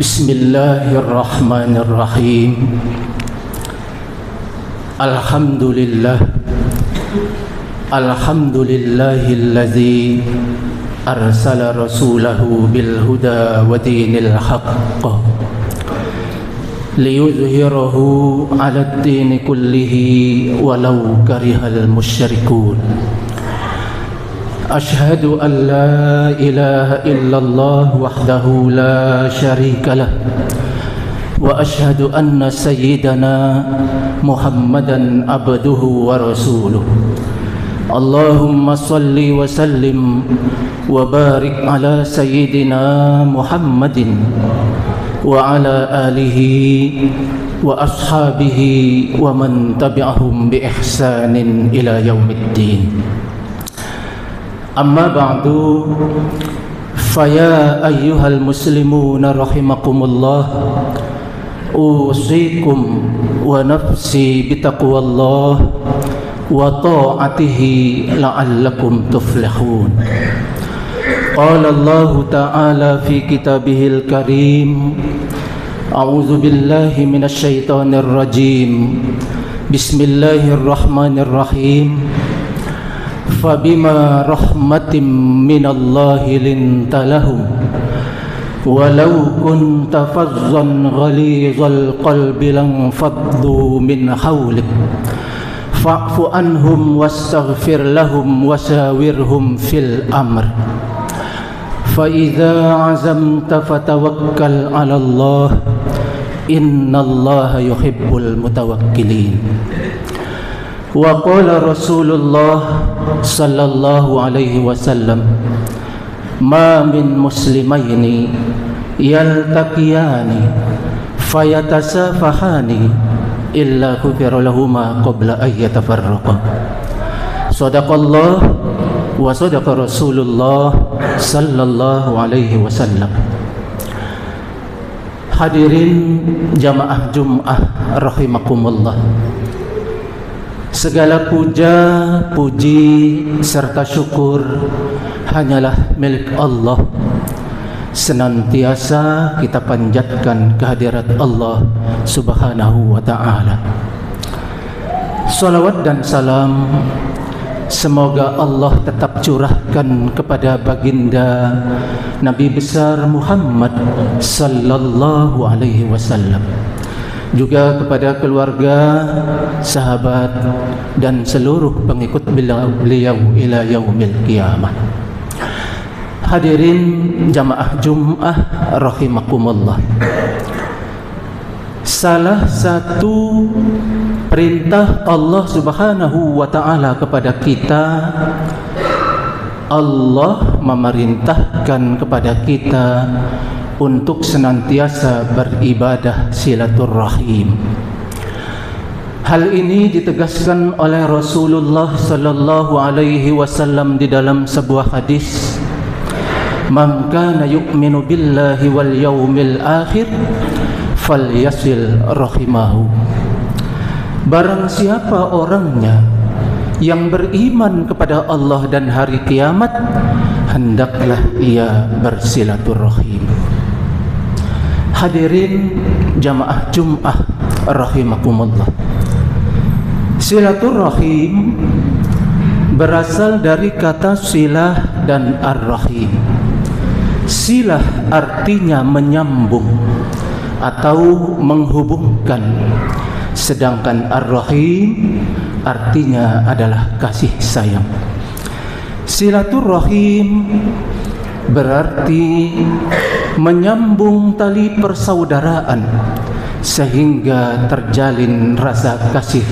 Bismillahirrahmanirrahim. Alhamdulillahilladzi arsala rasulahu bil huda wa dinil haqq liyuzhirahu 'alad dini kullihi walau karihal musyrikun. Ashhadu an la ilaha illallah wahdahu la syarika lah wa ashhadu anna sayyidana Muhammadan abduhu wa rasuluh. Allahumma salli wa sallim wa barik ala sayyidina Muhammadin wa ala alihi wa ashabihi wa man tabi'ahum bi ihsanin ila yaumiddin. Amma ba'du, faya ayyuhal muslimuna rahimakumullah, usikum wa nafsi bitaqwallah wa ta'atihi la'allakum tuflihun. Qala Allah ta'ala fi kitabihil karim, a'udzu billahi minasy syaithanir rajim. Bismillahirrahmanirrahim. Fabima rahmatin minallahi linta lahum walau kunta fazzan ghalizal qalbi lanfaddu min hawlik fa'fu anhum wastaghfir lahum wasawirhum fil amr fa idza azamta fatawakkal 'ala Allah innallaha yuhibbul mutawakkilin. Wa qala Rasulullah sallallahu alaihi wasallam, ma min muslimaini yaltaqiyani fayatasafahani illa ghufira lahuma qabla an yatafarraqa. Shadaqallah wa sadaqa Rasulullah sallallahu alaihi wasallam. Hadirin jamaah Jumat rahimakumullah, segala puja, puji serta syukur hanyalah milik Allah. Senantiasa kita panjatkan kehadirat Allah Subhanahu wa ta'ala. Salawat dan salam semoga Allah tetap curahkan kepada baginda Nabi besar Muhammad sallallahu alaihi wasallam, juga kepada keluarga, sahabat dan seluruh pengikut beliau ila yaumil qiyamah. Hadirin jamaah Jumat rahimakumullah, salah satu perintah Allah Subhanahu wa ta'ala kepada kita, Allah memerintahkan kepada kita untuk senantiasa beribadah silaturrahim. Hal ini ditegaskan oleh Rasulullah sallallahu alaihi wasallam di dalam sebuah hadis, man kana yu'minu billahi wal yaumil akhir falyasil rahimahu. Barang siapa orangnya yang beriman kepada Allah dan hari kiamat, hendaklah ia bersilaturrahim. Hadirin jamaah Jumat rahimakumullah, silaturrahim berasal dari kata silah dan ar-rahim. Silah artinya menyambung atau menghubungkan, sedangkan ar-rahim artinya adalah kasih sayang. Silaturrahim berarti menyambung tali persaudaraan sehingga terjalin rasa kasih,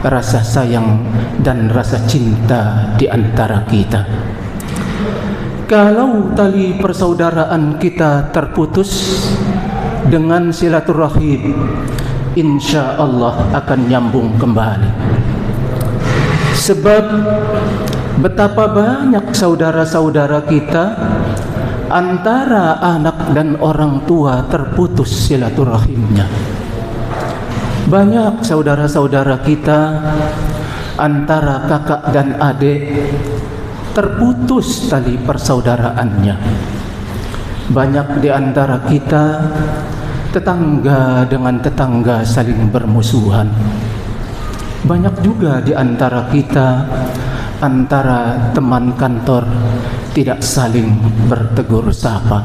rasa sayang dan rasa cinta di antara kita. Kalau tali persaudaraan kita terputus dengan silaturrahim, insya Allah akan nyambung kembali. Sebab betapa banyak saudara-saudara kita antara anak dan orang tua terputus silaturahimnya. Banyak saudara-saudara kita antara kakak dan adik terputus tali persaudaraannya. Banyak di antara kita tetangga dengan tetangga saling bermusuhan. Banyak juga di antara kita antara teman kantor tidak saling bertegur sapa.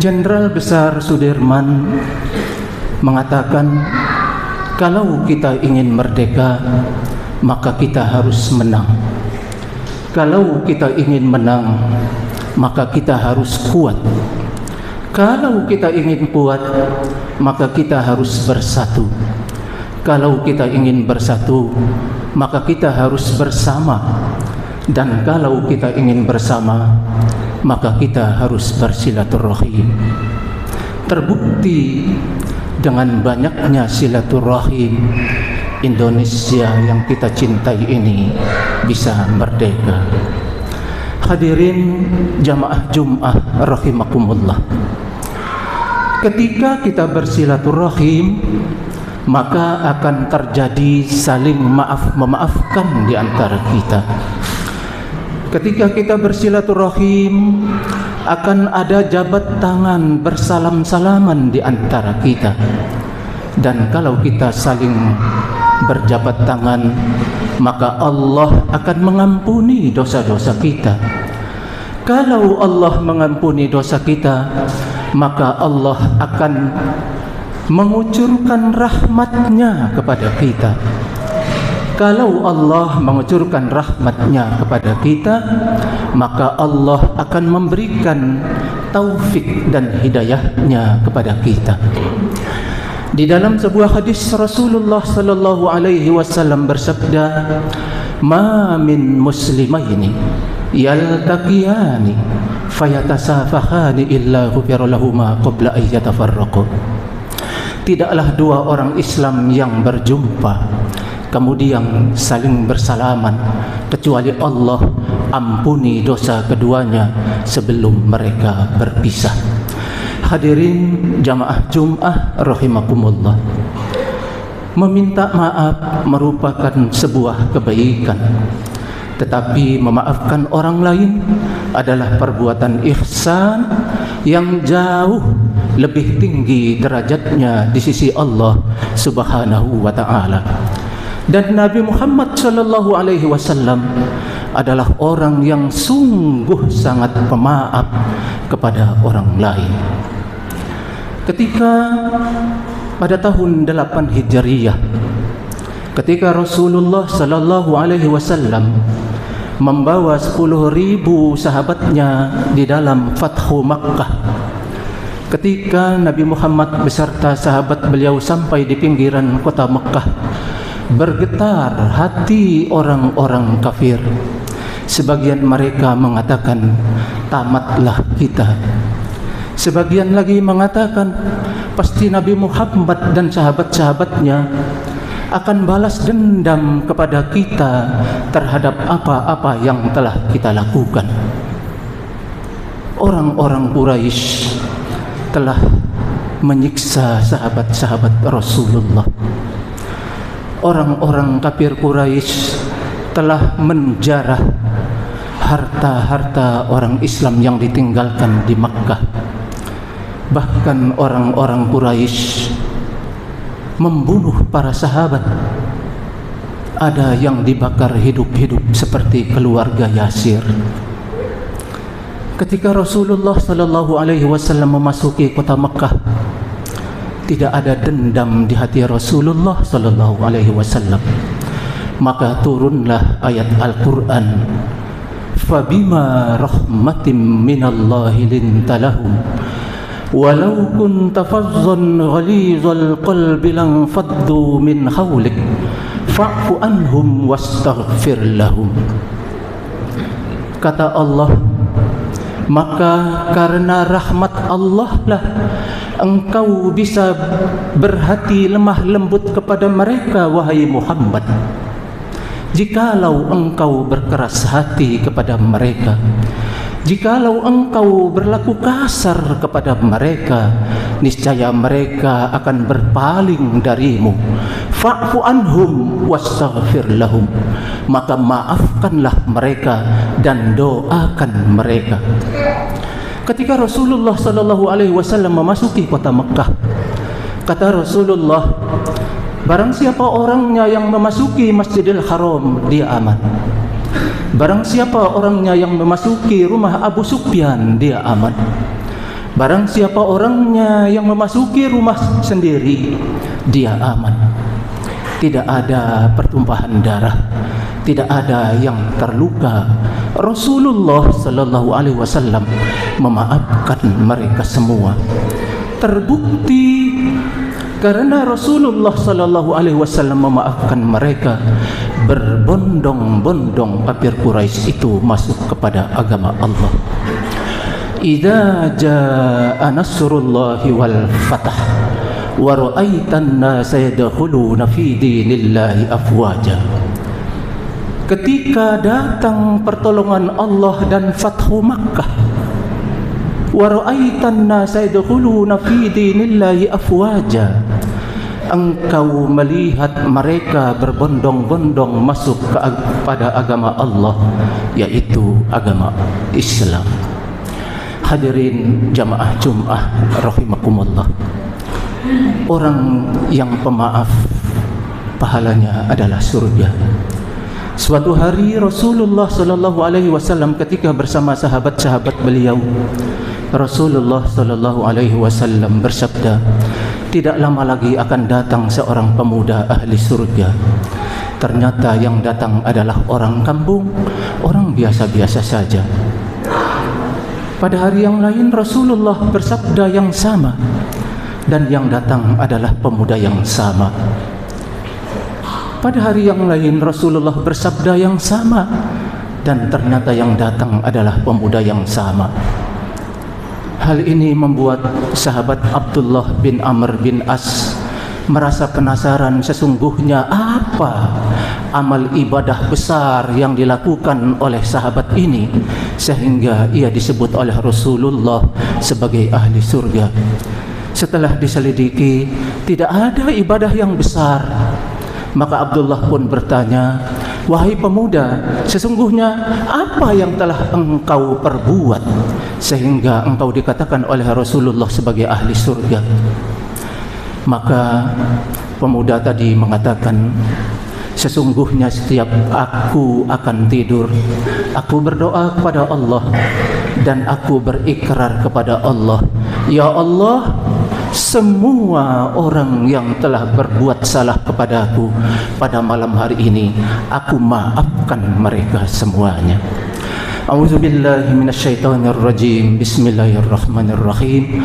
Jenderal Besar Sudirman mengatakan, kalau kita ingin merdeka, maka kita harus menang. Kalau kita ingin menang, maka kita harus kuat. Kalau kita ingin kuat, maka kita harus bersatu. Kalau kita ingin bersatu, maka kita harus bersama. Dan kalau kita ingin bersama, maka kita harus bersilaturahim. Terbukti dengan banyaknya silaturahim, Indonesia yang kita cintai ini bisa merdeka. Hadirin jamaah Jum'ah rahimakumullah. Ketika kita bersilaturahim, maka akan terjadi saling memaafkan di antara kita. Ketika kita bersilaturahim, akan ada jabat tangan bersalam-salaman di antara kita. Dan kalau kita saling berjabat tangan, maka Allah akan mengampuni dosa-dosa kita. Kalau Allah mengampuni dosa kita, maka Allah akan mengucurkan rahmat-Nya kepada kita. Kalau Allah mengucurkan rahmat-Nya kepada kita, maka Allah akan memberikan taufik dan hidayah-Nya kepada kita. Di dalam sebuah hadis Rasulullah sallallahu alaihi wasallam bersabda, "Ma min muslimaini yaltaqiyani fayatasafahani illa ghufira lahuma qabla an yatafarraqu." Tidaklah dua orang Islam yang berjumpa kemudian saling bersalaman kecuali Allah ampuni dosa keduanya sebelum mereka berpisah. Hadirin jamaah Jum'ah rahimakumullah. Meminta maaf merupakan sebuah kebaikan, tetapi memaafkan orang lain adalah perbuatan ihsan yang jauh lebih tinggi derajatnya di sisi Allah Subhanahu wa taala. Dan Nabi Muhammad sallallahu alaihi wasallam adalah orang yang sungguh sangat pemaaf kepada orang lain. Ketika pada tahun 8 Hijriyah, ketika Rasulullah sallallahu alaihi wasallam membawa 10.000 sahabatnya di dalam Fathu Makkah, ketika Nabi Muhammad beserta sahabat beliau sampai di pinggiran kota Makkah, bergetar hati orang-orang kafir. Sebagian mereka mengatakan, tamatlah kita. Sebagian lagi mengatakan, pasti Nabi Muhammad dan sahabat-sahabatnya akan balas dendam kepada kita terhadap apa-apa yang telah kita lakukan. Orang-orang Quraisy telah menyiksa sahabat-sahabat Rasulullah. Orang-orang kafir Quraisy telah menjarah harta-harta orang Islam yang ditinggalkan di Makkah. Bahkan orang-orang Quraisy membunuh para sahabat. Ada yang dibakar hidup-hidup seperti keluarga Yasir. Ketika Rasulullah sallallahu alaihi wasallam memasuki kota Makkah, tidak ada dendam di hati Rasulullah sallallahu alaihi wasallam. Maka turunlah ayat Al-Qur'an, "Fabima rahmatin minallahi lintalahum walau kunta fazzan ghalizal qalbi lanfaddu min hawlik fa'fu anhum wastaghfir lahum." Kata Allah, maka karena rahmat Allah lah engkau bisa berhati lemah lembut kepada mereka, wahai Muhammad. Jikalau engkau berkeras hati kepada mereka, jikalau engkau berlaku kasar kepada mereka, niscaya mereka akan berpaling darimu. Fa'fu anhum wastaghfir lahum, maka maafkanlah mereka dan doakan mereka. Ketika Rasulullah sallallahu alaihi wasallam memasuki kota Mekah, kata Rasulullah, barang siapa orangnya yang memasuki Masjidil Haram, dia aman. Barang siapa orangnya yang memasuki rumah Abu Sufyan, dia aman. Barang siapa orangnya yang memasuki rumah sendiri, dia aman. Tidak ada pertumpahan darah, tidak ada yang terluka. Rasulullah sallallahu alaihi wasallam memaafkan mereka semua. Terbukti karena Rasulullah sallallahu alaihi wasallam memaafkan mereka, berbondong-bondong kafir Quraisy itu masuk kepada agama Allah. Idza jaa nasrullahi wal fath wa ra'aitan nasa yadkhuluna fi dinillahi afwaja. Ketika datang pertolongan Allah dan Fathu Makkah, wa ra'aitan nasa yadkhuluna fi dinillahi afwaja, engkau melihat mereka berbondong-bondong masuk kepada agama Allah, yaitu agama Islam. Hadirin jamaah Jum'ah rahimakumullah, orang yang pemaaf pahalanya adalah surga. Suatu hari Rasulullah sallallahu alaihi wasallam ketika bersama sahabat-sahabat beliau, Rasulullah sallallahu alaihi wasallam bersabda, tidak lama lagi akan datang seorang pemuda ahli surga. Ternyata yang datang adalah orang kampung, orang biasa-biasa saja. Pada hari yang lain Rasulullah bersabda yang sama, dan yang datang adalah pemuda yang sama. Pada hari yang lain Rasulullah bersabda yang sama, dan ternyata yang datang adalah pemuda yang sama. Hal ini membuat sahabat Abdullah bin Amr bin As merasa penasaran, sesungguhnya apa amal ibadah besar yang dilakukan oleh sahabat ini sehingga ia disebut oleh Rasulullah sebagai ahli surga. Setelah diselidiki, tidak ada ibadah yang besar. Maka Abdullah pun bertanya, wahai pemuda, sesungguhnya apa yang telah engkau perbuat sehingga engkau dikatakan oleh Rasulullah sebagai ahli surga? Maka pemuda tadi mengatakan, sesungguhnya setiap aku akan tidur, aku berdoa kepada Allah dan aku berikrar kepada Allah, ya Allah, semua orang yang telah berbuat salah kepadaku pada malam hari ini, aku maafkan mereka semuanya. A'udzubillahi minasyaitonir rajim. Bismillahirrahmanirrahim.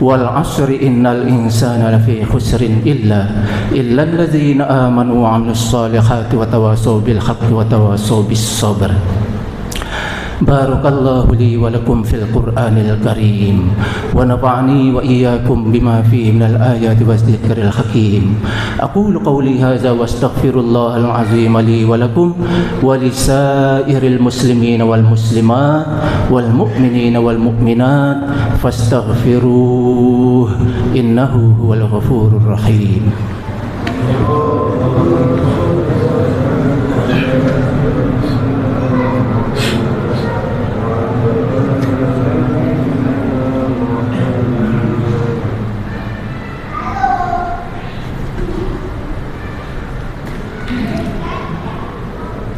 Wal 'asri innal insana lafi khusrin illa alladzina amanu wa 'amilus solihati wa tawassaw bil haqqi wa tawassaw bis sabr. Barakallahu li wa lakum fil Qur'anil Karim wa nafa'ani wa iyyakum bima fihi minal ayati wadzikril hakim. Aqulu qawli hadza wa astaghfirullahal azim li wa lakum wa lisairil muslimin wal muslimat wal mu'minin wal mu'minat fastaghfiruh innahu huwal ghafurur rahim.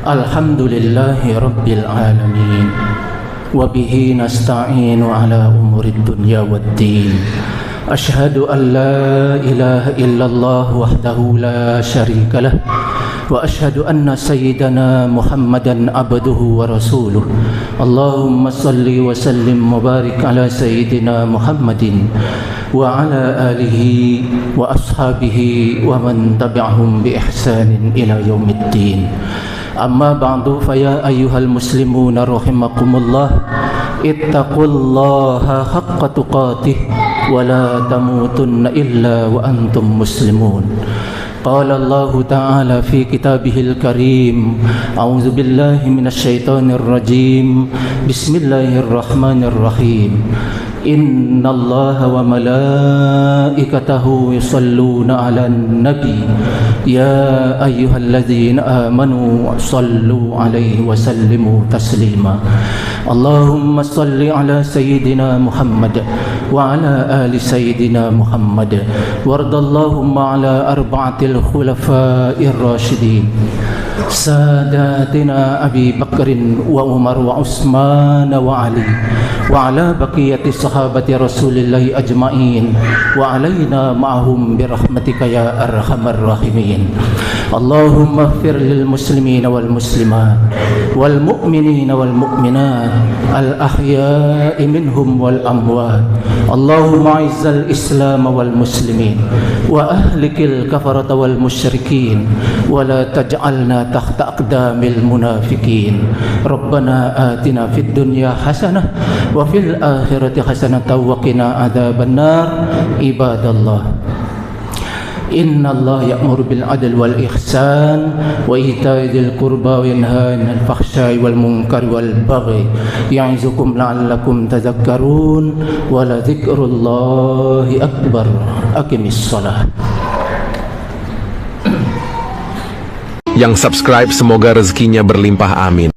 Alhamdulillahi Rabbil Alamin, wa bihi nasta'inu ala umurid dunya waddin. Ashhadu an la ilaha illallah wahdahu la syarika lah, wa ashhadu anna sayyidana Muhammadan abduhu wa rasuluh. Allahumma salli wa sallim mubarik ala sayyidina Muhammadin wa ala alihi wa ashabihi wa man tabi'ahum bi ihsanin ila yaumiddin. Amma ba'du, faya ayyuhal muslimuna rahimakumullah, ittaqullaha haqqa tuqatih wa la tamutunna illa wa antum muslimun. Qala Allah Ta'ala fi kitabihil karim, a'udzu billahi minasy syaithanir rajim, bismillahirrahmanirrahim. Innallaha wa malaikatahu yusalluna 'alan nabi ya ayyuhalladzina amanu sallu 'alaihi wa sallimu taslima. Allahumma salli 'ala sayyidina Muhammad wa 'ala ali sayyidina Muhammad wardallahumma 'ala arba'atil khulafa'ir rasyidin sadatina Abi Bakrin wa Umar wa Utsman wa Ali wa ala baqiyati sahabati Rasulillahi ajma'in wa alaina ma'ahum birahmatika ya arhamar rahimin. Allahumma ighfir lil muslimina wal muslimat wal mu'minina wal mu'minat al ahya'i minhum wal amwat. Allahumma izzal islam wal muslimin wa ahlikil kafarata wal musyrikin wa la taj'alna tahta aqdamil munafikin. Rabbana atina fid dunya hasanah wa fil akhirati hasanah wa qina adzabannar. Ibadallah, Inna Allah ya'muru bil adl wal ihsan wa ita'i dzil qurba wa yanha 'anil fahsya'i wal munkari wal baghi ya'izukum la'allakum tadhakkarun wa la dzikrullahi akbar. Aqimis shalah. Yang subscribe semoga rezekinya berlimpah, amin.